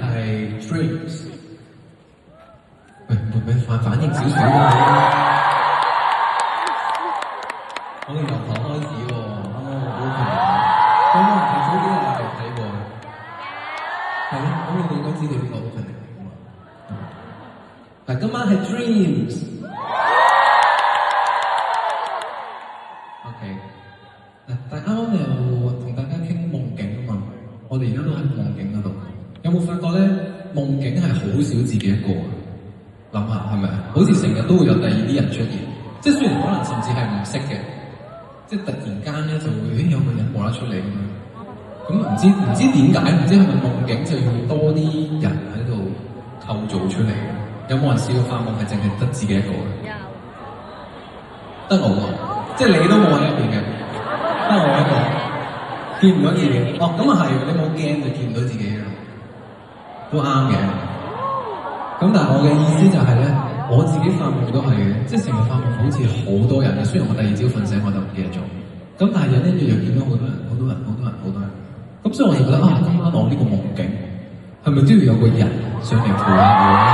係 dreams。喂，咪反應少少啦。我哋由頭開始喎，啱啱我好強，剛剛早幾日我哋睇過，係咯，咁你哋應該知道呢個好強力㗎嘛。嗱，今晚係 dreams。OK。嗱，但啱啱又同大家傾夢境啊嘛，我哋而家都喺夢境嗰度，有冇發覺咧？夢境係好少自己一個啊！諗下係咪啊？好似成日都會有第二啲人出現，即係雖然可能甚至係唔識嘅，即係突然間咧就會有個人冇得出嚟咁樣。咁唔知點解，唔知係咪夢境就要多啲人喺度構造出嚟？有冇人試過發夢係淨係得自己一個嘅？有。得我喎，即係你都冇喺入邊嘅，得我一個，見唔到自己。哦，咁啊係，你冇驚就見唔到自己啦，都啱嘅。咁但係我嘅意思就係咧，我自己發夢都係嘅，即係成日發夢好似好多人嘅。雖然我第二朝瞓醒我就唔記得咗，咁但係有啲又見到好多人。咁所以我就覺得啊，今晚我呢個夢境係咪都要有個人上嚟陪下我咧？